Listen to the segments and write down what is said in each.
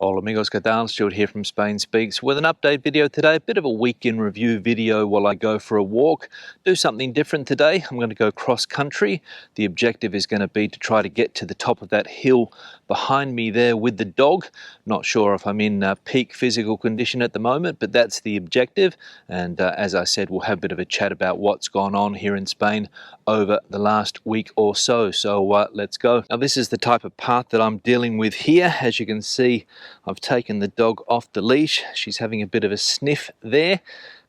Hola amigos, ¿qué tal? Stuart here from Spain Speaks with an update video today, a bit of a week in review video while I go for a walk, do something different today. I'm going to go cross country. The objective is going to be to try to get to the top of that hill behind me there with the dog. Not sure if I'm in peak physical condition at the moment, but that's the objective. And as I said, we'll have a bit of a chat about what's gone on here in Spain over the last week or so. So let's go. Now this is the type of path that I'm dealing with here. As you can see, I've taken the dog off the leash. She's having a bit of a sniff there.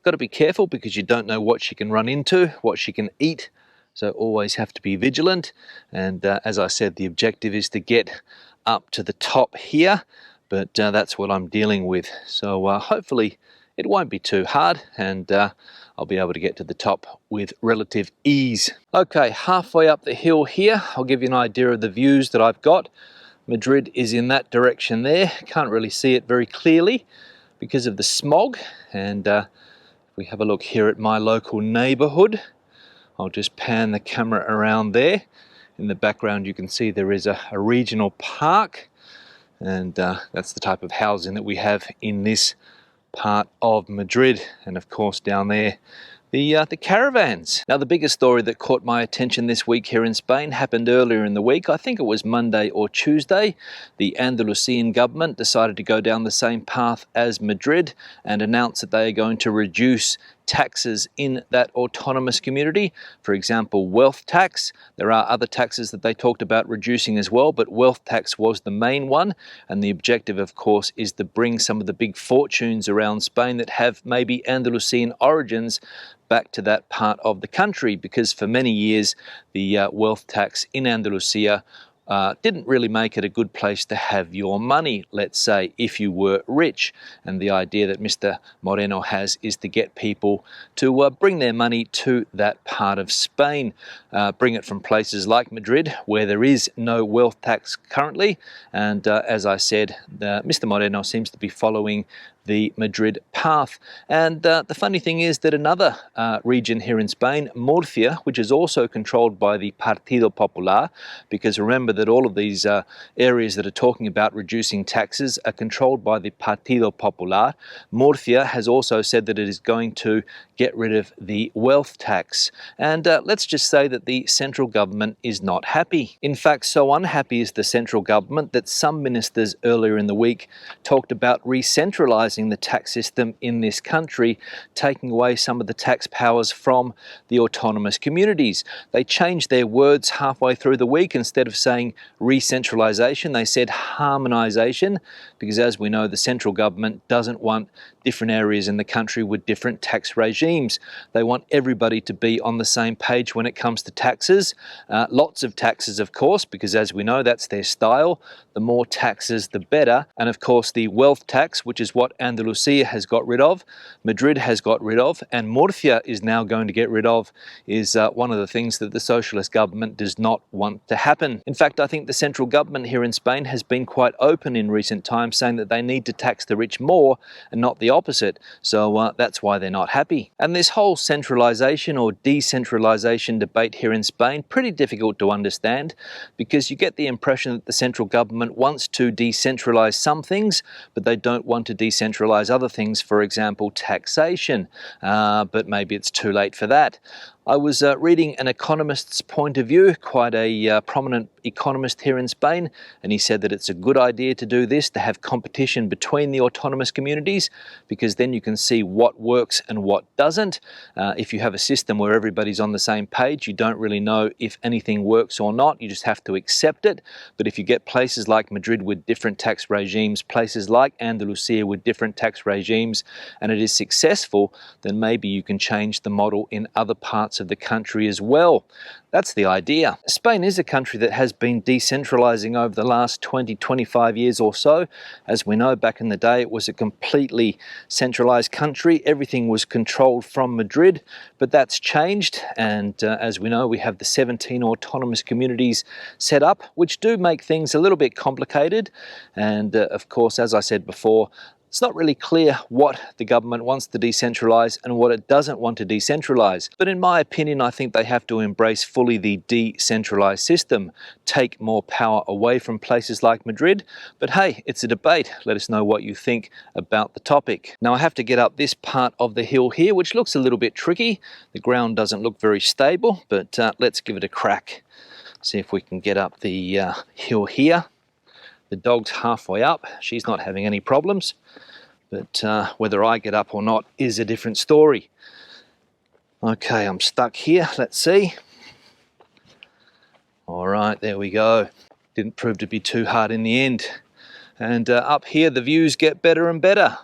Got to be careful because you don't know what she can run into, what she can eat. So always have to be vigilant. And as I said, the objective is to get up to the top here, but that's what I'm dealing with. So hopefully it won't be too hard, and I'll be able to get to the top with relative ease. Okay, halfway up the hill here, I'll give you an idea of the views that I've got. Madrid is in that direction there. Can't really see it very clearly because of the smog. And if we have a look here at my local neighborhood, I'll just pan the camera around there. In the background you can see there is a regional park, and that's the type of housing that we have in this part of Madrid. And of course down there the caravans. Now the biggest story that caught my attention this week here in Spain happened earlier in the week. I think it was Monday or Tuesday. The Andalusian government decided to go down the same path as Madrid and announced that they are going to reduce taxes in that autonomous community. For example, wealth tax. There are other taxes that they talked about reducing as well, but wealth tax was the main one. And the objective, of course, is to bring some of the big fortunes around Spain that have maybe Andalusian origins back to that part of the country, because for many years the wealth tax in Andalusia didn't really make it a good place to have your money, let's say, if you were rich. And the idea that Mr. Moreno has is to get people to bring their money to that part of Spain, bring it from places like Madrid, where there is no wealth tax currently. And as I said, Mr. Moreno seems to be following the Madrid path. And the funny thing is that another region here in Spain, Murcia, which is also controlled by the Partido Popular, because remember that all of these areas that are talking about reducing taxes are controlled by the Partido Popular. Murcia has also said that it is going to get rid of the wealth tax. And let's just say that the central government is not happy. In fact, so unhappy is the central government that some ministers earlier in the week talked about re-centralizing the tax system in this country, taking away some of the tax powers from the autonomous communities. They changed their words halfway through the week. Instead of saying re-centralization, they said harmonization, because as we know, the central government doesn't want different areas in the country with different tax regimes. They want everybody to be on the same page when it comes to taxes. Lots of taxes, of course, because as we know, that's their style. The more taxes, the better. And of course, the wealth tax, which is what Andalusia has got rid of, Madrid has got rid of, and Murcia is now going to get rid of, is one of the things that the socialist government does not want to happen. In fact, I think the central government here in Spain has been quite open in recent times, saying that they need to tax the rich more and not the opposite. So that's why they're not happy. And this whole centralization or decentralization debate here in Spain, pretty difficult to understand, because you get the impression that the central government wants to decentralize some things, but they don't want to decentralize other things, for example, taxation. But maybe it's too late for that. I was reading an economist's point of view, quite a prominent economist here in Spain, and he said that it's a good idea to do this, to have competition between the autonomous communities, because then you can see what works and what doesn't. If you have a system where everybody's on the same page, you don't really know if anything works or not. You just have to accept it. But if you get places like Madrid with different tax regimes, places like Andalusia with different tax regimes, and it is successful, then maybe you can change the model in other parts of the country as well. That's the idea. Spain is a country that has been decentralizing over the last 20-25 years or so. As we know, back in the day, it was a completely centralized country. Everything was controlled from Madrid, but that's changed. And as we know, we have the 17 autonomous communities set up, which do make things a little bit complicated. And of course, as I said before, It's not really clear what the government wants to decentralise and what it doesn't want to decentralise. But in my opinion, I think they have to embrace fully the decentralised system, take more power away from places like Madrid. But hey, it's a debate. Let us know what you think about the topic. Now I have to get up this part of the hill here, which looks a little bit tricky. The ground doesn't look very stable, but let's give it a crack. See if we can get up the hill here. The dog's halfway up. She's not having any problems. But whether I get up or not is a different story. Okay, I'm stuck here. Let's see. All right, there we go. Didn't prove to be too hard in the end. And up here, the views get better and better.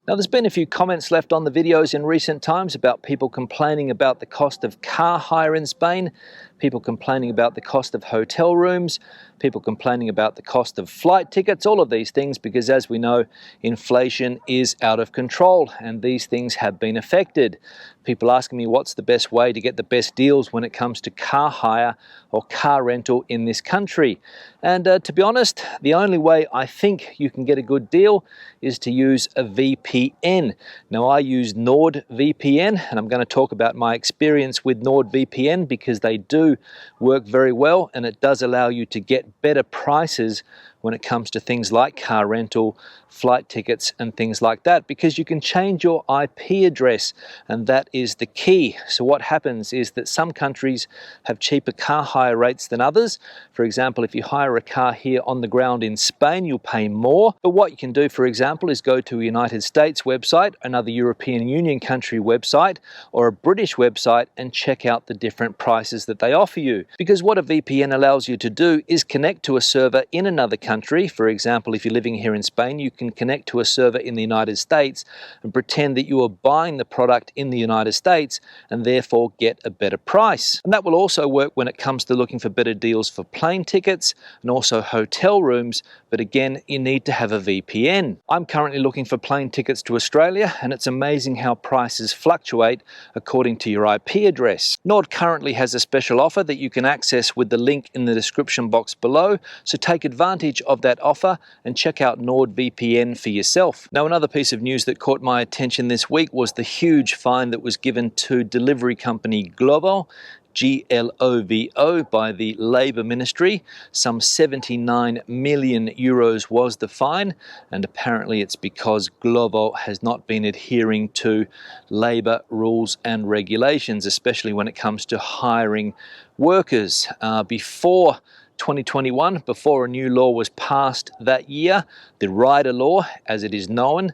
Now, there's been a few comments left on the videos in recent times about people complaining about the cost of car hire in Spain, people complaining about the cost of hotel rooms, people complaining about the cost of flight tickets, all of these things, because as we know, inflation is out of control and these things have been affected. People asking me what's the best way to get the best deals when it comes to car hire or car rental in this country. And to be honest, the only way I think you can get a good deal is to use a VPN. Now I use NordVPN and I'm going to talk about my experience with NordVPN because they do work very well and it does allow you to get better prices when it comes to things like car rental, flight tickets and things like that, because you can change your IP address and that is the key. So what happens is that some countries have cheaper car hire rates than others. For example, if you hire a car here on the ground in Spain, you'll pay more. But what you can do, for example, is go to a United States website, another European Union country website, or a British website and check out the different prices that they offer you. Because what a VPN allows you to do is connect to a server in another country. For example, if you're living here in Spain, you can connect to a server in the United States and pretend that you are buying the product in the United States and therefore get a better price. And that will also work when it comes to looking for better deals for plane tickets and also hotel rooms. But again, you need to have a VPN. I'm currently looking for plane tickets to Australia and it's amazing how prices fluctuate according to your IP address. Nord currently has a special offer that you can access with the link in the description box below. So take advantage of that offer and check out NordVPN for yourself. Now, another piece of news that caught my attention this week was the huge fine that was given to delivery company Glovo, GLOVO, by the Labour Ministry. Some 79 million euros was the fine, and apparently it's because Glovo has not been adhering to Labour rules and regulations, especially when it comes to hiring workers. Before 2021, before a new law was passed that year, the rider law as it is known,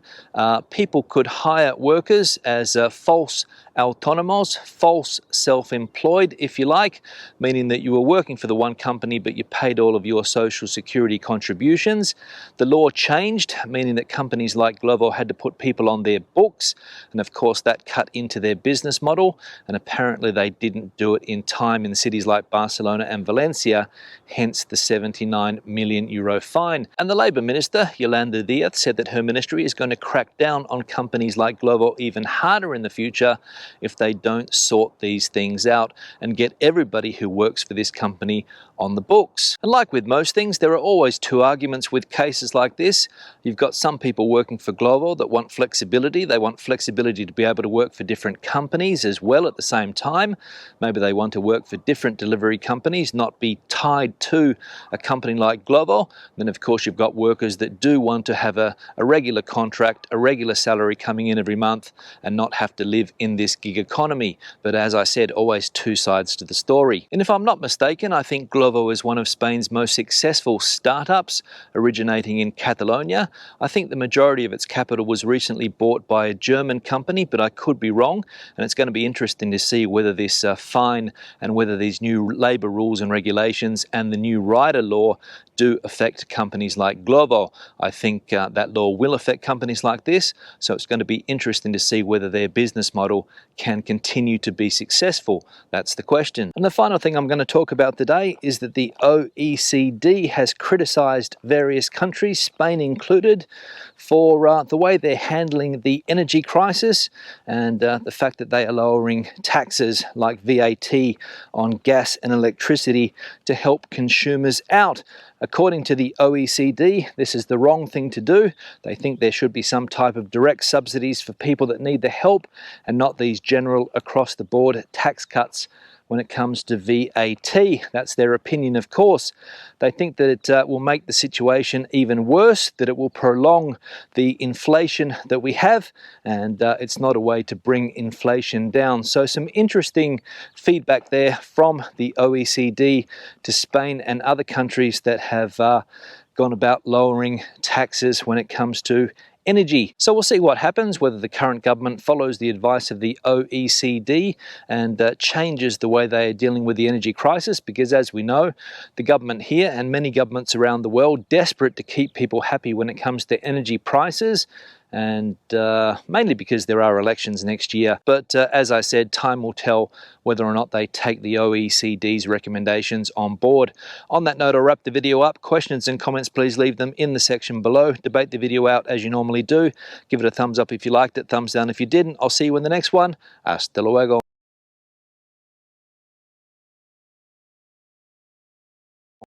people could hire workers as false autónomos, false self-employed if you like, meaning that you were working for the one company but you paid all of your social security contributions. The law changed, meaning that companies like Glovo had to put people on their books, and of course that cut into their business model, and apparently they didn't do it in time in cities like Barcelona and Valencia, hence the 79 million euro fine. And the Labour Minister, Yolanda Díaz, said that her ministry is going to crack down on companies like Glovo even harder in the future if they don't sort these things out and get everybody who works for this company on the books. And like with most things, there are always two arguments with cases like this. You've got some people working for Glovo that want flexibility. They want flexibility to be able to work for different companies as well at the same time. Maybe they want to work for different delivery companies, not be tied to a company like Glovo. Then of course you've got workers that do want to have a regular contract, a regular salary coming in every month and not have to live in this gig economy. But as I said, always two sides to the story. And if I'm not mistaken, I think Glovo is one of Spain's most successful startups, originating in Catalonia. I think the majority of its capital was recently bought by a German company, but I could be wrong. And it's going to be interesting to see whether this fine and whether these new labour rules and regulations and the new rider law do affect companies like Glovo. I think that law will affect companies like this, so it's going to be interesting to see whether their business model can continue to be successful. That's the question. And the final thing I'm going to talk about today is that the OECD has criticised various countries, Spain included, for the way they're handling the energy crisis and the fact that they are lowering taxes like VAT on gas and electricity to help consumers out. According to the OECD, this is the wrong thing to do. They think there should be some type of direct subsidies for people that need the help and not these general across-the-board tax cuts when it comes to VAT. That's their opinion, of course. They think that it will make the situation even worse, that it will prolong the inflation that we have, and it's not a way to bring inflation down. So some interesting feedback there from the OECD to Spain and other countries that have gone about lowering taxes when it comes to energy. So we'll see what happens, whether the current government follows the advice of the OECD and changes the way they are dealing with the energy crisis, because as we know, the government here and many governments around the world desperate to keep people happy when it comes to energy prices, and mainly because there are elections next year. But as I said, time will tell whether or not they take the OECD's recommendations on board. On that note, I'll wrap the video up. Questions and comments, please leave them in the section below. Debate the video out as you normally do. Give it a thumbs up if you liked it, thumbs down if you didn't. I'll see you in the next one. Hasta luego.